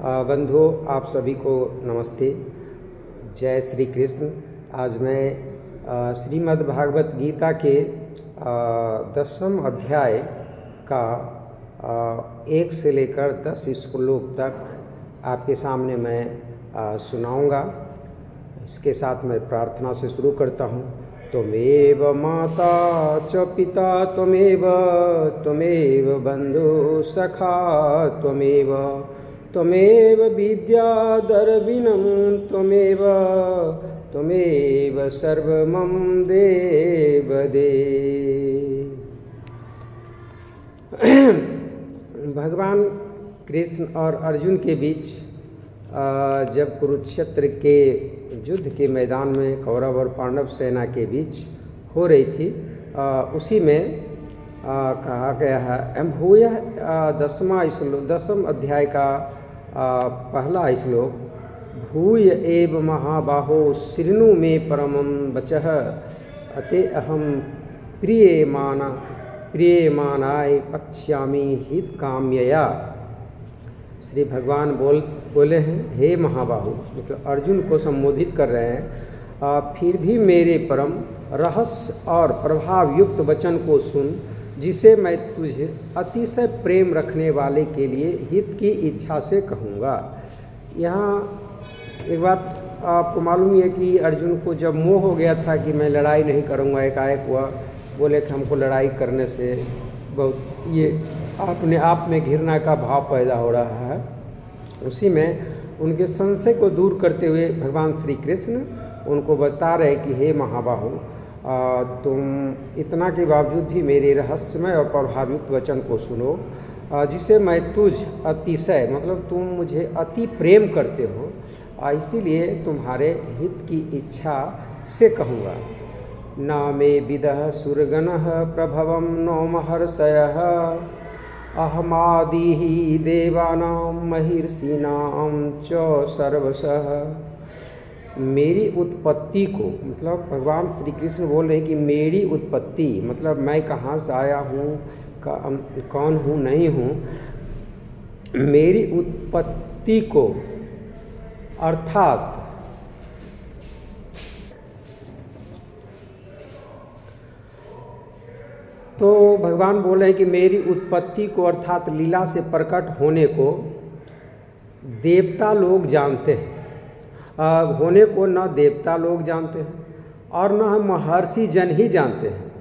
बंधुओं, आप सभी को नमस्ते। जय श्री कृष्ण। आज मैं श्रीमद् भागवत गीता के 10वें अध्याय का 1 से लेकर 10 श्लोक तक आपके सामने मैं सुनाऊंगा। इसके साथ मैं प्रार्थना से शुरू करता हूँ। त्वमेव माता च पिता त्वमेव बंधु सखा त्वमेव विद्याधरविनं त्वमेव सर्वमं देव। भगवान कृष्ण और अर्जुन के बीच जब कुरुक्षेत्र के युद्ध के मैदान में कौरव और पांडव सेना के बीच हो रही थी, उसी में कहा गया है भूय 10वां अध्याय का पहला श्लोक, भूय एव महाबाहो शृणु मे परमं वचः अते अहम प्रियमाणाय पक्ष्यामि हित काम्यया। श्री भगवान बोले हैं, हे महाबाहु, मतलब अर्जुन को संबोधित कर रहे हैं, फिर भी मेरे परम रहस्य और प्रभाव युक्त वचन को सुन, जिसे मैं तुझे अतिशय प्रेम रखने वाले के लिए हित की इच्छा से कहूँगा। यहाँ एक बात आपको मालूम है कि अर्जुन को जब मोह हो गया था कि मैं लड़ाई नहीं करूँगा, एकाएक वह बोले कि हमको लड़ाई करने से बहुत ये अपने आप में घृणा का भाव पैदा हो रहा है। उसी में उनके संशय को दूर करते हुए भगवान श्री कृष्ण उनको बता रहे कि हे महाबाहु, तुम इतना के बावजूद भी मेरे रहस्यमय और प्रभावयुक्त वचन को सुनो, जिसे मैं तुझ अतिशय मतलब तुम मुझे अति प्रेम करते हो, इसीलिए तुम्हारे हित की इच्छा से कहूँगा। न मे विदः सुरगणः प्रभवं नो महर्षयः अहमादिः देवानां महिर्षीणां च सर्वशः। मेरी उत्पत्ति को, मतलब भगवान श्री कृष्ण बोल रहे हैं कि मेरी उत्पत्ति मतलब मैं कहाँ से आया हूँ, कौन हूँ, नहीं हूँ, मेरी उत्पत्ति को अर्थात तो भगवान बोले हैं कि मेरी उत्पत्ति को अर्थात लीला से प्रकट होने को देवता लोग जानते हैं। होने को न देवता लोग जानते हैं और न महर्षि जन ही जानते हैं,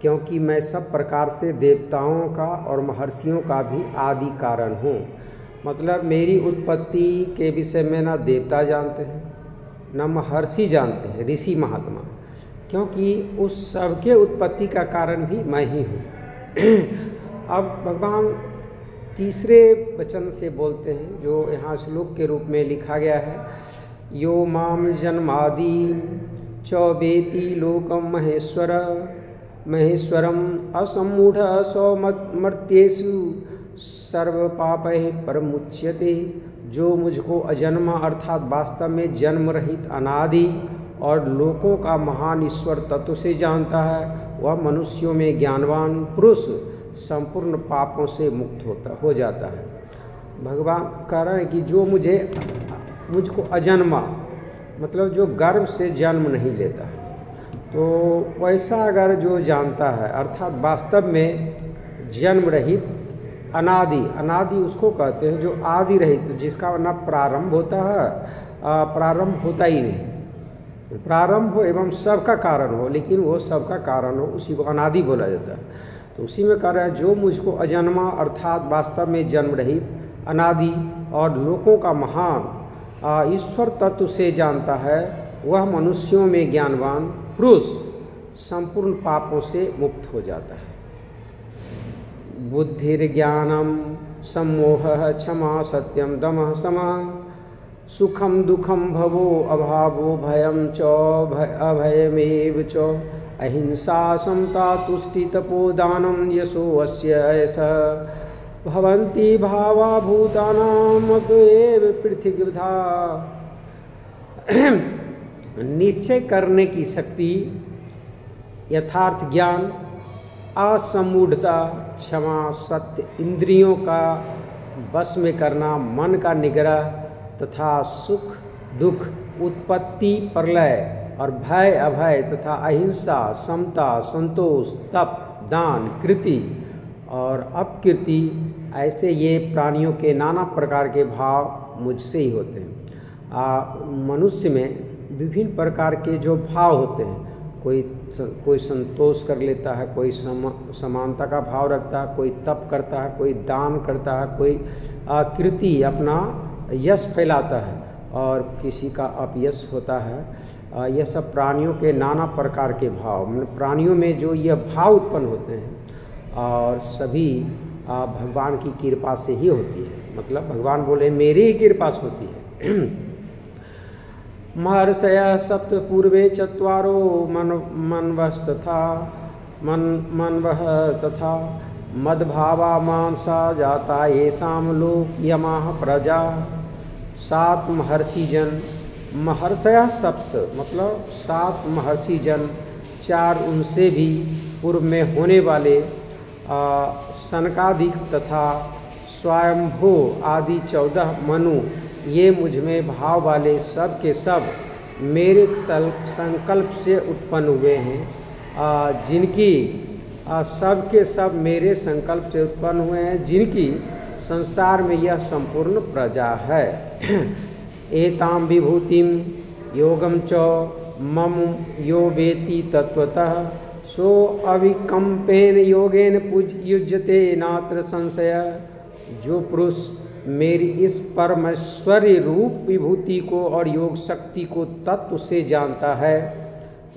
क्योंकि मैं सब प्रकार से देवताओं का और महर्षियों का भी आदि कारण हूँ। मतलब मेरी उत्पत्ति के विषय में न देवता जानते हैं न महर्षि जानते हैं, ऋषि महात्मा, क्योंकि उस सबके उत्पत्ति का कारण भी मैं ही हूँ। अब भगवान तीसरे वचन से बोलते हैं, जो यहाँ श्लोक के रूप में लिखा गया है, यो माम जन्मादि च वेति लोकम महेश्वरम असमूढ़ सौमर्त्येषु सर्व पापैः परमुच्यते। जो मुझको अजन्मा अर्थात वास्तव में जन्म रहित अनादि और लोकों का महान ईश्वर तत्व से जानता है, वह मनुष्यों में ज्ञानवान पुरुष संपूर्ण पापों से मुक्त हो जाता है। भगवान कह रहे हैं कि जो मुझको अजन्मा मतलब जो गर्भ से जन्म नहीं लेता है, तो वैसा अगर जो जानता है अर्थात वास्तव में जन्म रहित अनादि उसको कहते हैं जो आदि रहित, जिसका न प्रारंभ होता है, प्रारंभ होता ही नहीं, प्रारंभ हो एवं सबका कारण हो, लेकिन वो सबका कारण हो, उसी को अनादि बोला जाता है। तो उसी में कह रहा है, जो मुझको अजन्मा अर्थात वास्तव में जन्म रहित अनादि और लोकों का महान ईश्वर तत्व से जानता है, वह मनुष्यों में ज्ञानवान पुरुष संपूर्ण पापों से मुक्त हो जाता है। बुद्धिर्ज्ञानम सम्मोहः क्षमा सत्यम दमः समः सुखम दुखम भवो अभावो भयम च अभयमेव च अहिंसा समता तुष्टि तपोदानम यशो अस्य ऐसः भवन्ति भावा भूतानां अतएव पृथ्वीधा। निश्चय करने की शक्ति, यथार्थ ज्ञान, असमूढ़ता, क्षमा, सत्य, इंद्रियों का बस में करना, मन का निग्रह तथा सुख दुख, उत्पत्ति प्रलय और भय अभय तथा अहिंसा, समता, संतोष, तप, दान, कृति और अपकीर्ति, ऐसे ये प्राणियों के नाना प्रकार के भाव मुझसे ही होते हैं। मनुष्य में विभिन्न प्रकार के जो भाव होते हैं, कोई संतोष कर लेता है, कोई समानता का भाव रखता है, कोई तप करता है, कोई दान करता है, कोई कृति अपना यश फैलाता है और किसी का अपयश होता है। यह सब प्राणियों के नाना प्रकार के भाव, प्राणियों में जो यह भाव उत्पन्न होते हैं और सभी भगवान की कृपा से ही होती है। मतलब भगवान बोले मेरी ही कृपा से होती है। महर्षयः सप्त पूर्वे चत्वारो मनवः तथा मद्भावा मानसा जाता येषां लोक यमाः प्रजा। 7 महर्षि जन, महर्षयः सप्त मतलब 7 महर्षि जन, 4 उनसे भी पूर्व में होने वाले सनकादिक तथा स्वयंभू आदि 14 मनु, ये मुझ में भाव वाले सब के सब मेरे संकल्प से उत्पन्न हुए हैं, जिनकी सब के सब मेरे संकल्प से उत्पन्न हुए हैं, जिनकी संसार में यह संपूर्ण प्रजा है। एतां विभूतिम योगम च मम यो वेति तत्वतः सो अविकम्पेन योगेन युज्यते नात्र संशय। जो पुरुष मेरी इस परमेश्वरी रूप विभूति को और योग शक्ति को तत्व से जानता है,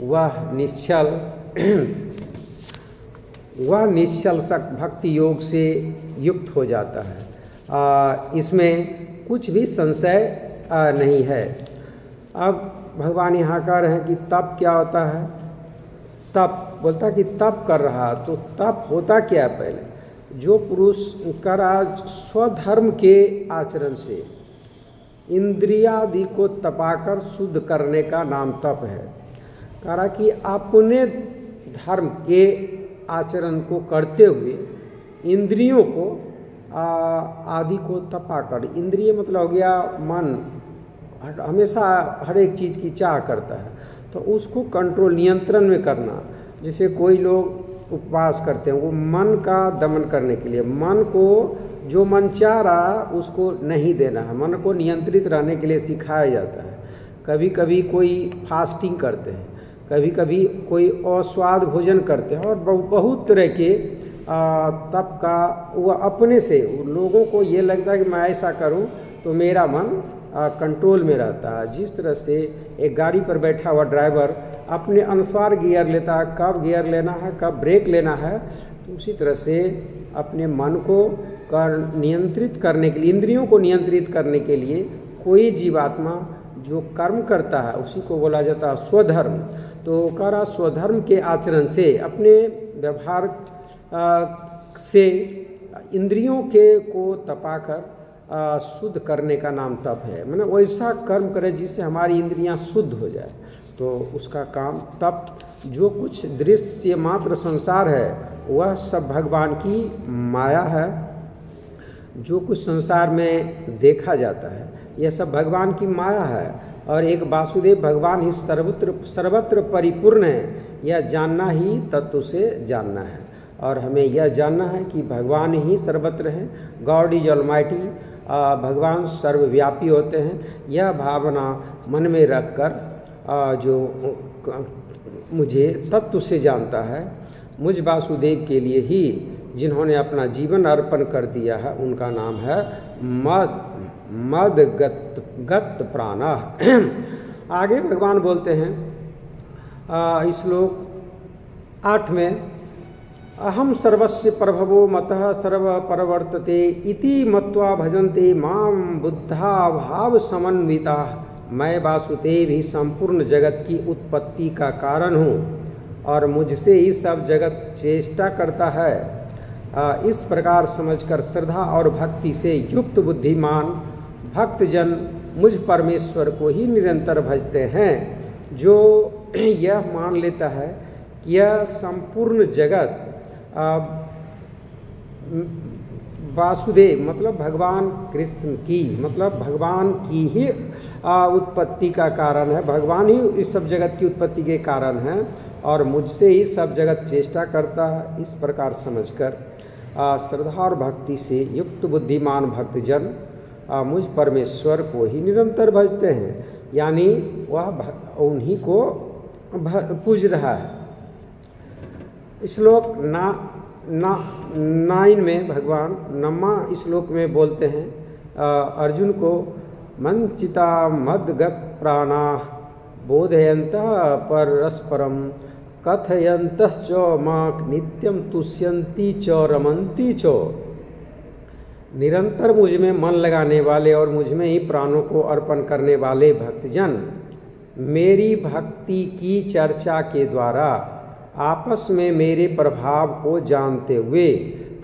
वह निश्चल भक्ति योग से युक्त हो जाता है। इसमें कुछ भी संशय नहीं है। अब भगवान यहाँ कह रहे हैं कि तप क्या होता है। तप बोलता कि तप कर रहा, तो तप होता क्या है? पहले जो पुरुष करा स्वधर्म के आचरण से इंद्रियादि को तपाकर शुद्ध करने का नाम तप है। करा कि अपने धर्म के आचरण को करते हुए इंद्रियों को आदि को तपाकर, इंद्रिय मतलब हो गया मन, हमेशा हर एक चीज़ की चाह करता है, तो उसको कंट्रोल नियंत्रण में करना। जैसे कोई लोग उपवास करते हैं, वो मन का दमन करने के लिए, मन को जो मन चाह रहा उसको नहीं देना है, मन को नियंत्रित रहने के लिए सिखाया जाता है। कभी कभी कोई फास्टिंग करते हैं, कभी कभी कोई अस्वाद भोजन करते हैं और बहुत तरह के तप का वो अपने से लोगों को ये लगता है कि मैं ऐसा करूं तो मेरा मन कंट्रोल में रहता है। जिस तरह से एक गाड़ी पर बैठा हुआ ड्राइवर अपने अनुसार गियर लेता है, कब गियर लेना है, कब ब्रेक लेना है, तो उसी तरह से अपने मन को नियंत्रित करने के लिए, इंद्रियों को नियंत्रित करने के लिए कोई जीवात्मा जो कर्म करता है उसी को बोला जाता है स्वधर्म। तो करा स्वधर्म के आचरण से, अपने व्यवहार से इंद्रियों के को तपाकर शुद्ध करने का नाम तप है। मैंने वैसा कर्म करे जिससे हमारी इंद्रियां शुद्ध हो जाए, तो उसका काम तप। जो कुछ दृश्य मात्र संसार है वह सब भगवान की माया है। जो कुछ संसार में देखा जाता है यह सब भगवान की माया है, और एक वासुदेव भगवान ही सर्वत्र परिपूर्ण है। यह जानना ही तत्व से जानना है, और हमें यह जानना है कि भगवान ही सर्वत्र हैं। गॉड इज ऑलमाइटी, भगवान सर्वव्यापी होते हैं। यह भावना मन में रखकर जो मुझे तत्व से जानता है, मुझ वासुदेव के लिए ही जिन्होंने अपना जीवन अर्पण कर दिया है, उनका नाम है मदगत प्राणा। आगे भगवान बोलते हैं श्लोक 8 में, अहम सर्वस्य प्रभवो मतः सर्व परवर्तते इति मत्वा भजन्ते माम बुद्धा भाव समन्विता। मैं वासुदेव ही संपूर्ण जगत की उत्पत्ति का कारण हूँ और मुझसे ही सब जगत चेष्टा करता है। इस प्रकार समझकर श्रद्धा और भक्ति से युक्त बुद्धिमान भक्तजन मुझ परमेश्वर को ही निरंतर भजते हैं। जो यह मान लेता है कि यह संपूर्ण जगत वासुदेव मतलब भगवान कृष्ण की, मतलब भगवान की ही उत्पत्ति का कारण है, भगवान ही इस सब जगत की उत्पत्ति के कारण है और मुझसे ही सब जगत चेष्टा करता है। इस प्रकार समझकर श्रद्धा और भक्ति से युक्त बुद्धिमान भक्तजन मुझ परमेश्वर को ही निरंतर भजते हैं, यानी वह उन्हीं को पूज रहा है। श्लोक 9 में भगवान 9वां श्लोक में बोलते हैं अर्जुन को, मंचिता मदगत प्राणा बोधयन्तः परस्परम कथयन्तश्च मां नित्यं तुष्यन्ति च रमन्ति च। निरंतर मुझ में मन लगाने वाले और मुझ में ही प्राणों को अर्पण करने वाले भक्तजन मेरी भक्ति की चर्चा के द्वारा आपस में मेरे प्रभाव को जानते हुए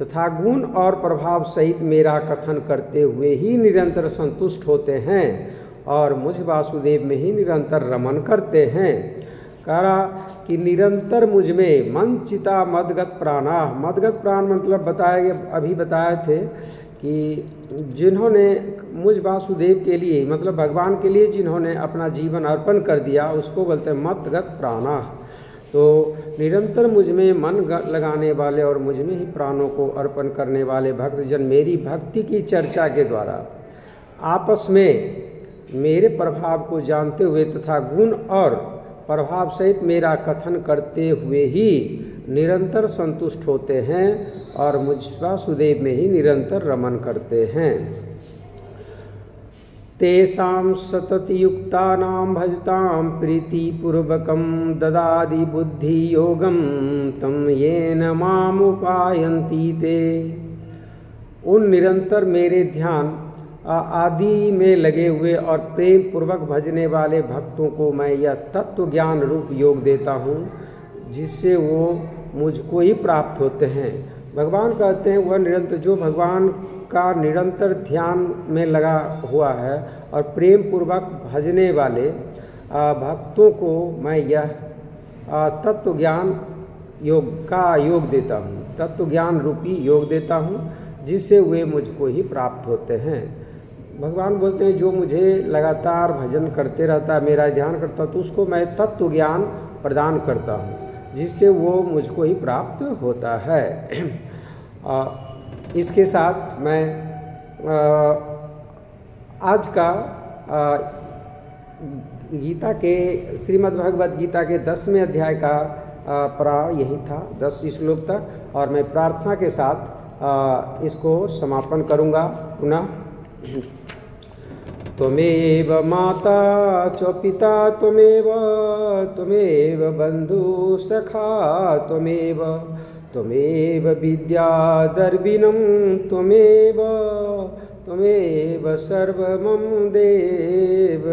तथा गुण और प्रभाव सहित मेरा कथन करते हुए ही निरंतर संतुष्ट होते हैं और मुझ वासुदेव में ही निरंतर रमन करते हैं। कहा कि निरंतर मुझ में मन चिता मदगत प्राणा, मदगत प्राण मतलब अभी बताए थे कि जिन्होंने मुझ वासुदेव के लिए मतलब भगवान के लिए जिन्होंने अपना जीवन अर्पण कर दिया उसको बोलते हैं मदगत प्राणा। तो निरंतर मुझ में मन लगाने वाले और मुझ में ही प्राणों को अर्पण करने वाले भक्तजन मेरी भक्ति की चर्चा के द्वारा आपस में मेरे प्रभाव को जानते हुए तथा गुण और प्रभाव सहित मेरा कथन करते हुए ही निरंतर संतुष्ट होते हैं और मुझ वासुदेव में ही निरंतर रमन करते हैं। तेषां सततयुक्तानां भजतां प्रीतिपूर्वकं ददाति बुद्धि योगं तं येन मामुपायन्ति ते। उन निरंतर मेरे ध्यान आदि में लगे हुए और प्रेम पूर्वक भजने वाले भक्तों को मैं यह तत्व ज्ञान रूप योग देता हूँ जिससे वो मुझको ही प्राप्त होते हैं। भगवान कहते हैं वह निरंतर जो भगवान का निरंतर ध्यान में लगा हुआ है और प्रेम पूर्वक भजने वाले भक्तों को मैं यह तत्व ज्ञान योग देता हूँ, तत्व ज्ञान रूपी योग देता हूँ जिससे वे मुझको ही प्राप्त होते हैं। भगवान बोलते हैं जो मुझे लगातार भजन करते रहता है, मेरा ध्यान करता है, तो उसको मैं तत्व ज्ञान प्रदान करता हूँ जिससे वो मुझको ही प्राप्त होता है। इसके साथ मैं आज का गीता के श्रीमद् भगवद गीता के 10वें अध्याय का पढ़ाव यही था 10 श्लोक तक, और मैं प्रार्थना के साथ इसको समापन करूँगा पुनः। त्वमेव माता च पिता त्वमेव बंधु सखा त्वमेव विद्या दर्बिनं त्वमेव सर्वमं देव।